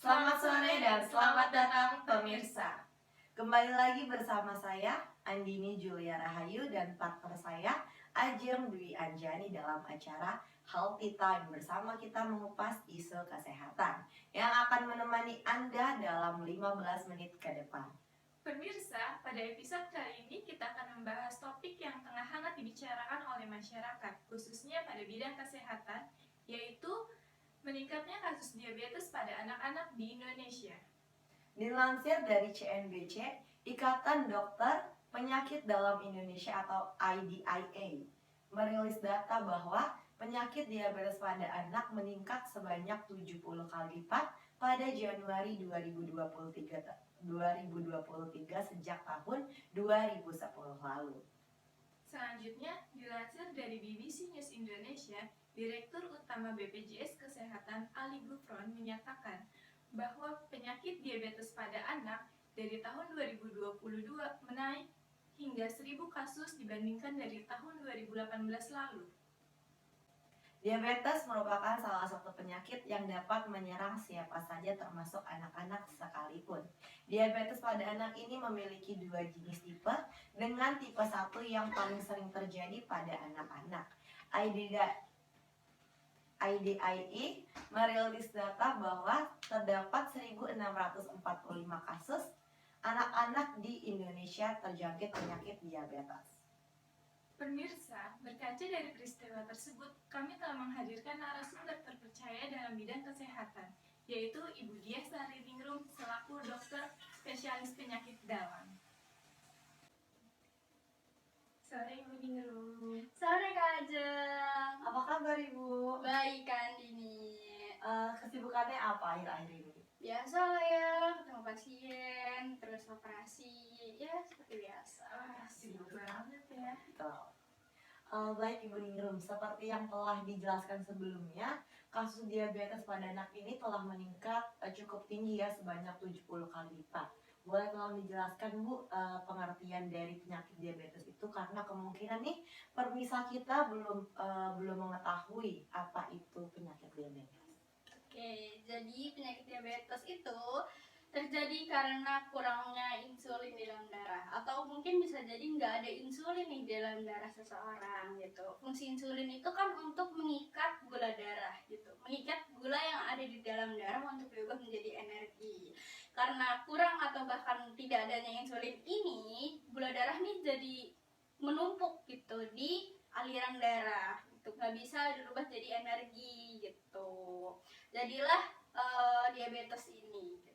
Selamat sore dan selamat datang pemirsa. Kembali lagi bersama saya Andini Julia Rahayu dan partner saya Ajeng Dwi Anjani dalam acara Healthy Time. Bersama kita mengupas isu kesehatan yang akan menemani Anda dalam 15 menit ke depan. Pemirsa, pada episode kali ini kita akan membahas topik yang tengah hangat dibicarakan oleh masyarakat, khususnya pada bidang kesehatan, yaitu meningkatnya kasus diabetes pada anak-anak di Indonesia. Dilansir dari CNBC, Ikatan Dokter Penyakit Dalam Indonesia atau IDIA, merilis data bahwa penyakit diabetes pada anak meningkat sebanyak 70 kali lipat pada Januari 2023 sejak tahun 2010 lalu. Selanjutnya, dilansir dari BBC News Indonesia, Direktur Utama BPJS Kesehatan Ali Gufron menyatakan bahwa penyakit diabetes pada anak dari tahun 2022 menaik hingga 1.000 kasus dibandingkan dari tahun 2018 lalu. Diabetes merupakan salah satu penyakit yang dapat menyerang siapa saja termasuk anak-anak sekalipun. Diabetes pada anak ini memiliki dua jenis tipe, dengan tipe 1 yang paling sering terjadi pada anak-anak. IDIE merilis data bahwa terdapat 1.645 kasus anak-anak di Indonesia terjangkit penyakit diabetes. Pemirsa, berkaca dari peristiwa tersebut, kami telah menghadirkan narasumber terpercaya dalam bidang kesehatan, yaitu Ibu Diah Sariningrum selaku dokter spesialis penyakit dalam. Sore Ibu Ningrum. Sore Kak Ajeng. Apa kabar Ibu? Baik Kak Andini. Kesibukannya apa akhir-akhir ini? Biasa lah ya, ketemu pasien, terus operasi, ya seperti biasa. Sibuk banget ya. Baik Ibu Ningrum, seperti yang telah dijelaskan sebelumnya, kasus diabetes pada anak ini telah meningkat cukup tinggi ya, sebanyak 70 kali lipat. Boleh tolong dijelaskan Bu pengertian dari penyakit diabetes itu, karena kemungkinan nih pemirsa kita belum mengetahui apa itu penyakit diabetes. Oke, jadi penyakit diabetes itu terjadi karena kurangnya insulin di dalam darah, atau mungkin bisa jadi nggak ada insulin nih di dalam darah seseorang gitu. Fungsi insulin itu kan untuk mengikat gula darah gitu, mengikat gula yang ada di dalam darah untuk diubah menjadi energi. Karena kurang atau bahkan tidak adanya insulin ini, gula darah nih jadi menumpuk gitu di aliran darah, itu nggak bisa dirubah jadi energi gitu. Jadilah diabetes ini gitu.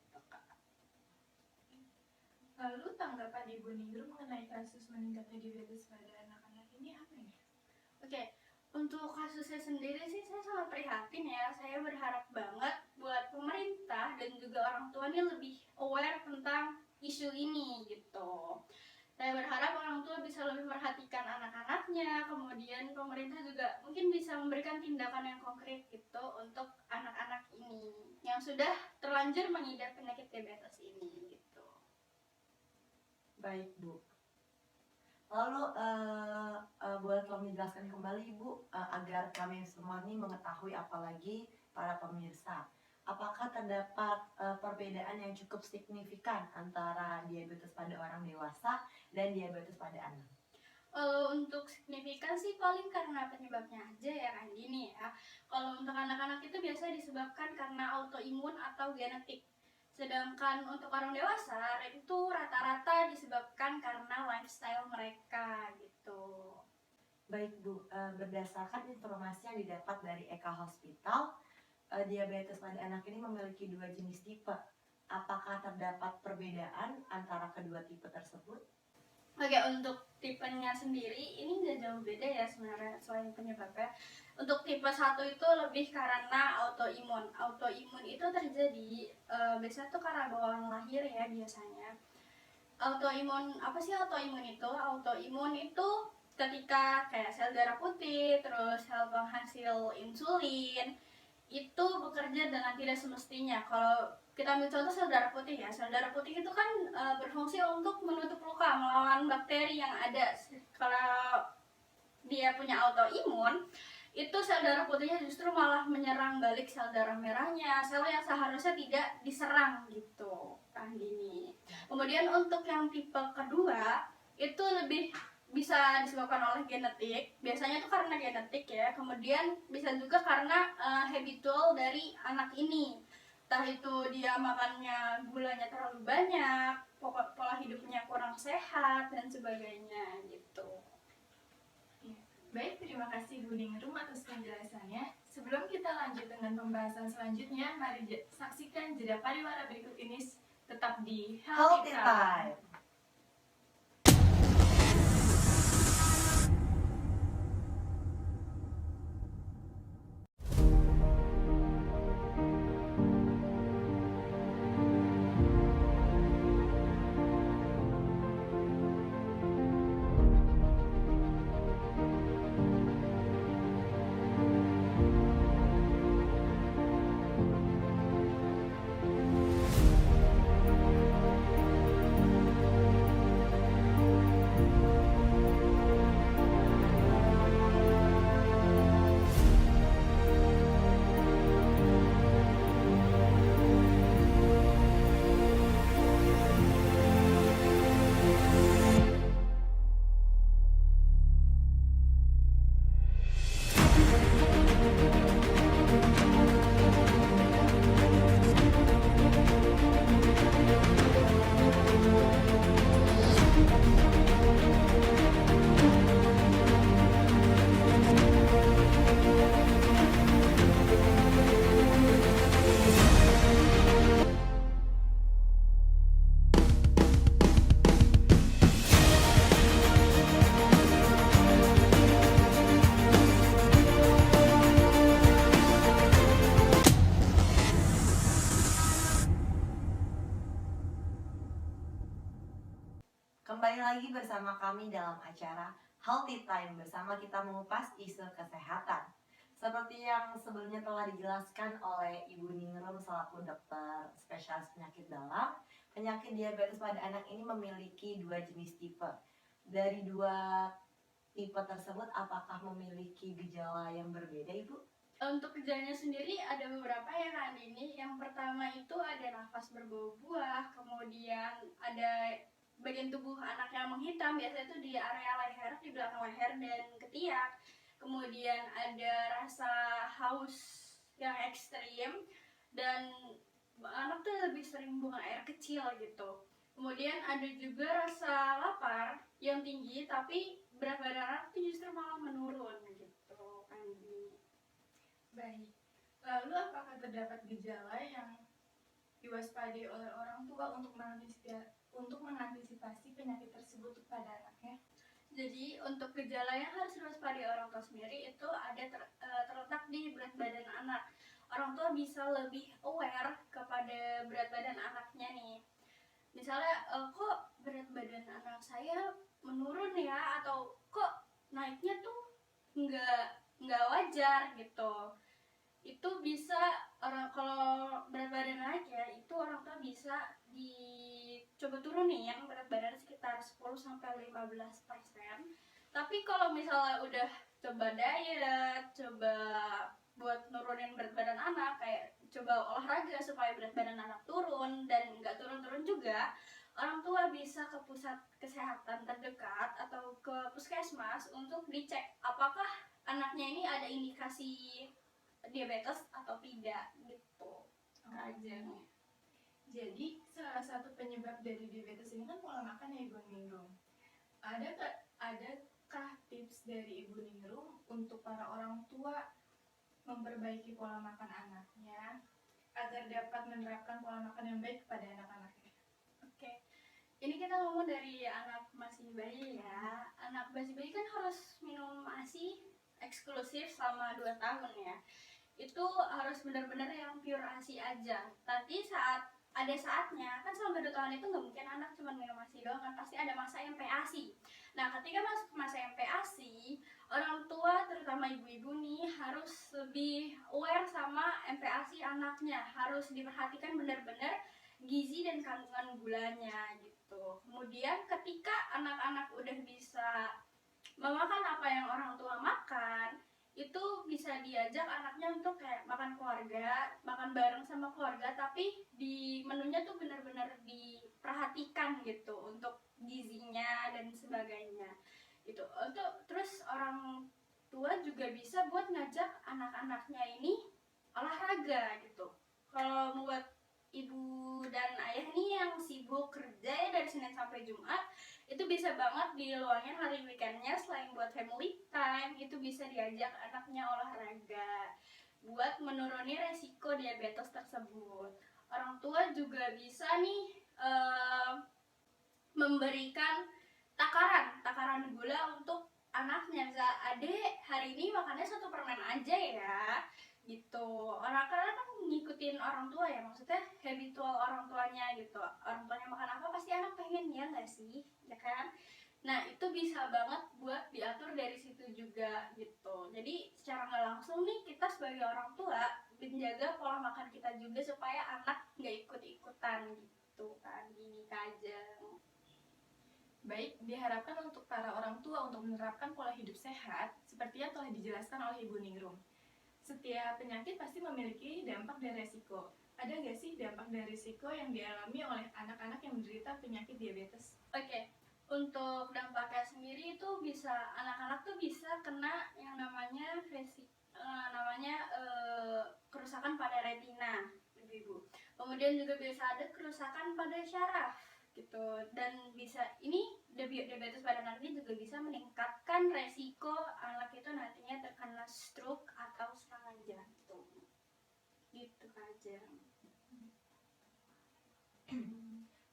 Lalu tanggapan Ibu Ningrum mengenai kasus meningkatnya diabetes pada anak-anak ini apa ya? Oke, untuk kasusnya sendiri sih saya sangat prihatin ya. Saya berharap banget buat pemerintah dan juga orang tua ini lebih aware tentang isu ini gitu. Saya berharap orang tua bisa lebih memperhatikan anak-anaknya, kemudian pemerintah juga mungkin bisa memberikan tindakan yang konkret gitu untuk anak-anak ini yang sudah terlanjur mengidap penyakit diabetes ini gitu. Baik Bu. Lalu boleh tolong dijelaskan kembali Ibu agar kami semua ini mengetahui, apalagi para pemirsa, apakah terdapat perbedaan yang cukup signifikan antara diabetes pada orang dewasa dan diabetes pada anak? Untuk signifikan sih paling karena penyebabnya aja ya kan gini ya. Kalau untuk anak-anak itu biasa disebabkan karena autoimun atau genetik. Sedangkan untuk orang dewasa itu rata-rata disebabkan karena lifestyle mereka gitu. Baik Bu, berdasarkan informasi yang didapat dari Eka Hospital, diabetes pada anak ini memiliki dua jenis tipe. Apakah terdapat perbedaan antara kedua tipe tersebut? Oke, untuk tipenya sendiri ini nggak jauh beda ya sebenarnya selain penyebabnya. Untuk tipe 1 itu lebih karena autoimun. Autoimun itu terjadi biasanya tuh karena bawaan lahir ya biasanya. Autoimun, apa sih autoimun itu? Autoimun itu ketika kayak sel darah putih, terus sel penghasil insulin itu bekerja dengan tidak semestinya. Kalau kita ambil contoh sel darah putih ya, sel darah putih itu kan berfungsi untuk menutup luka, melawan bakteri yang ada. Kalau dia punya autoimun, itu sel darah putihnya justru malah menyerang balik sel darah merahnya, sel yang seharusnya tidak diserang gitu kan gini. Kemudian untuk yang tipe kedua itu lebih bisa disebabkan oleh genetik, biasanya itu karena genetik ya, kemudian bisa juga karena habitual dari anak ini, entah itu dia makannya gulanya terlalu banyak, pola hidupnya kurang sehat dan sebagainya gitu. Baik, terima kasih Bu Ningrum atas penjelasannya. Sebelum kita lanjut dengan pembahasan selanjutnya, mari saksikan jeda pariwara berikut ini tetap di Healthy Time. Kembali lagi bersama kami dalam acara Healthy Time, bersama kita mengupas isu kesehatan. Seperti yang sebelumnya telah dijelaskan oleh Ibu Ningrum selaku dokter spesialis penyakit dalam, penyakit diabetes pada anak ini memiliki dua jenis tipe. Dari dua tipe tersebut, apakah memiliki gejala yang berbeda, Ibu? Untuk gejalanya sendiri ada beberapa ya kan ini. Yang pertama itu ada nafas berbau buah, kemudian ada bagian tubuh anak yang menghitam, biasanya itu di area leher, di belakang leher dan ketiak. Kemudian ada rasa haus yang ekstrim dan anak tuh lebih sering buang air kecil gitu. Kemudian ada juga rasa lapar yang tinggi, tapi berat badan anak tuh justru malah menurun gitu kan. Baik, lalu apakah terdapat gejala yang diwaspadai oleh orang tua untuk mengantisipasi penyakit tersebut pada anaknya? Jadi untuk gejala yang harus diwaspadai orang tua sendiri itu ada terletak di berat badan anak. Orang tua bisa lebih aware kepada berat badan anaknya nih. Misalnya kok berat badan anak saya menurun ya, atau kok naiknya tuh nggak wajar gitu. Itu bisa kalau berat badan naik ya, itu orang tua bisa dicoba turunin berat badan sekitar 10-15%. Tapi kalau misalnya udah coba diet, coba buat nurunin berat badan anak, kayak coba olahraga supaya berat badan anak turun dan nggak turun-turun juga, orang tua bisa ke pusat kesehatan terdekat atau ke puskesmas untuk dicek apakah anaknya ini ada indikasi diabetes atau tidak gitu aja. Jadi salah satu penyebab dari diabetes ini kan pola makan ya Ibu Ningrum. Adakah tips dari Ibu Ningrum untuk para orang tua memperbaiki pola makan anaknya agar dapat menerapkan pola makan yang baik pada anak-anaknya? Oke. Ini kita ngomong dari anak masih bayi ya. Anak masih bayi kan harus minum ASI eksklusif selama 2 tahun ya. Itu harus benar-benar yang pure ASI aja. Nanti ada saatnya, kan selama 2 tahun itu nggak mungkin anak cuma minum ASI doang kan, pasti ada masa MPASI. Nah ketika masuk masa MPASI, orang tua terutama ibu-ibu nih harus lebih aware sama MPASI anaknya, harus diperhatikan benar-benar gizi dan kandungan gulanya gitu. Kemudian ketika anak-anak udah bisa memakan apa yang orang tua makan, itu bisa diajak anaknya untuk kayak makan keluarga, makan bareng sama keluarga, tapi di menunya tuh benar-benar diperhatikan gitu untuk gizinya dan sebagainya gitu. Untuk terus orang tua juga bisa buat ngajak anak-anaknya ini olahraga gitu. Kalau buat ibu dan ayah nih yang sibuk kerja ya dari Senin sampai Jumat, itu bisa banget diluangin hari weekendnya selain buat family time, itu bisa diajak anaknya olahraga buat menuruni resiko diabetes tersebut. Orang tua juga bisa nih memberikan takaran gula untuk anaknya. Misal, adek hari ini makannya 1 permen aja ya gitu. Karena kan ngikutin orang tua ya, maksudnya habitual orang tuanya gitu. Orang tuanya makan apa pasti anak pengen, ya nggak sih, ya kan? Nah itu bisa banget buat diatur dari situ juga gitu. Jadi secara nggak langsung nih kita sebagai orang tua menjaga pola makan kita juga supaya anak nggak ikut-ikutan gitu kan, gini aja. Baik, diharapkan untuk para orang tua untuk menerapkan pola hidup sehat seperti yang telah dijelaskan oleh Ibu Ningrum. Setiap penyakit pasti memiliki dampak dan resiko. Ada nggak sih dampak dan resiko yang dialami oleh anak-anak yang menderita penyakit diabetes? Oke, untuk dampaknya sendiri itu bisa anak-anak tuh bisa kena yang namanya kerusakan pada retina, ibu-ibu. Kemudian juga bisa ada kerusakan pada syaraf gitu, dan bisa ini diabetes pada anak ini juga bisa meningkatkan resiko anak itu nantinya terkena stroke atau serangan jantung. Gitu aja.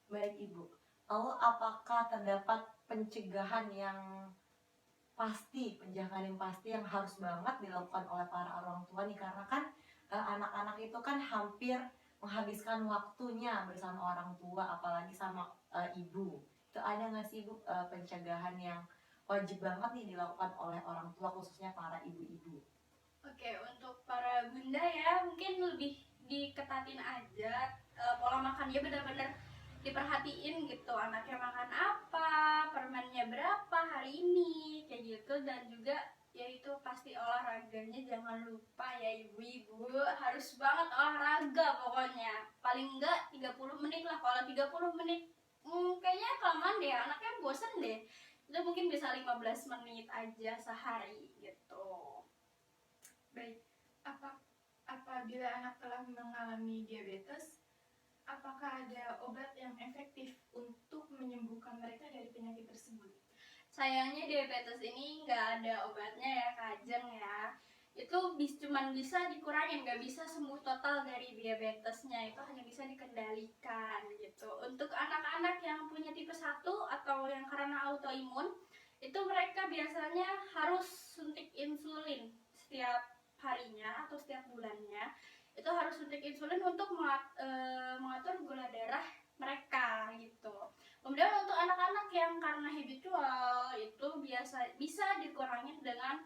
Baik Ibu, lalu apakah terdapat pencegahan yang pasti yang harus banget dilakukan oleh para orang tua nih, karena kan anak-anak itu kan hampir menghabiskan waktunya bersama orang tua, apalagi sama ibu. Itu ada nggak sih Ibu pencegahan yang wajib banget nih dilakukan oleh orang tua, khususnya para ibu-ibu? Oke, untuk para bunda ya mungkin lebih diketatin aja pola makannya, benar-benar diperhatiin gitu, anaknya makan apa, permennya berapa hari ini kayak gitu. Dan juga yaitu pasti olahraganya jangan lupa ya ibu-ibu, harus banget olahraga pokoknya, paling enggak 30 menit lah. Kalau 30 menit kayaknya kelamaan deh, anaknya bosen deh. Itu mungkin bisa 15 menit aja sehari gitu. Baik, apabila anak telah mengalami diabetes, apakah ada obat yang efektif untuk menyembuhkan mereka dari penyakit tersebut? Sayangnya diabetes ini nggak ada obatnya ya Kak Ajeng ya. Itu cuman bisa dikurangin, nggak bisa sembuh total dari diabetesnya, itu hanya bisa dikendalikan gitu. Untuk anak-anak yang punya tipe 1 atau yang karena autoimun, itu mereka biasanya harus suntik insulin setiap harinya atau setiap bulannya. Itu harus suntik insulin untuk mengatur gula darah mereka gitu. Kemudian untuk anak-anak yang karena habitual itu bisa dikurangin dengan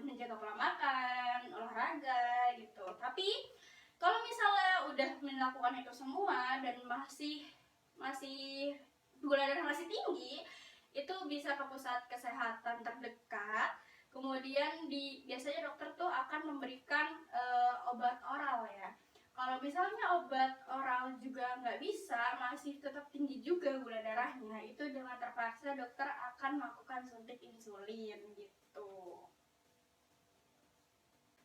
menjaga pola makan, olahraga gitu. Tapi kalau misalnya udah melakukan itu semua dan masih gula darah masih tinggi, itu bisa ke pusat kesehatan terdekat. Kemudian biasanya dokter tuh akan memberikan obat oral ya. Kalau misalnya obat oral juga nggak bisa, masih tetap tinggi juga gula darahnya, itu dengan terpaksa dokter akan melakukan suntik insulin gitu.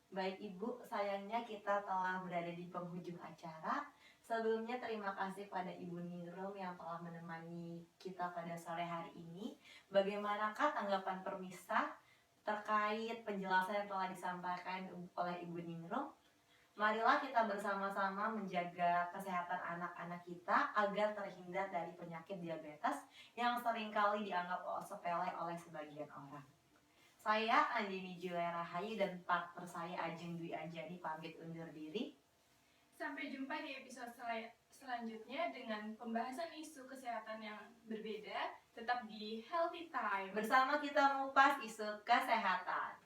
Baik Ibu, sayangnya kita telah berada di penghujung acara. Sebelumnya terima kasih pada Ibu Ningrum yang telah menemani kita pada sore hari ini. Bagaimanakah tanggapan permisah terkait penjelasan yang telah disampaikan oleh Ibu Ningrum? Marilah kita bersama-sama menjaga kesehatan anak-anak kita agar terhindar dari penyakit diabetes yang seringkali dianggap sepele oleh sebagian orang. Saya Andini Julera Hayu dan partner saya Ajeng Dwi Anjani pamit undur diri. Sampai jumpa di episode selanjutnya dengan pembahasan isu kesehatan yang berbeda, tetap di Healthy Time. Bersama kita mengupas isu kesehatan.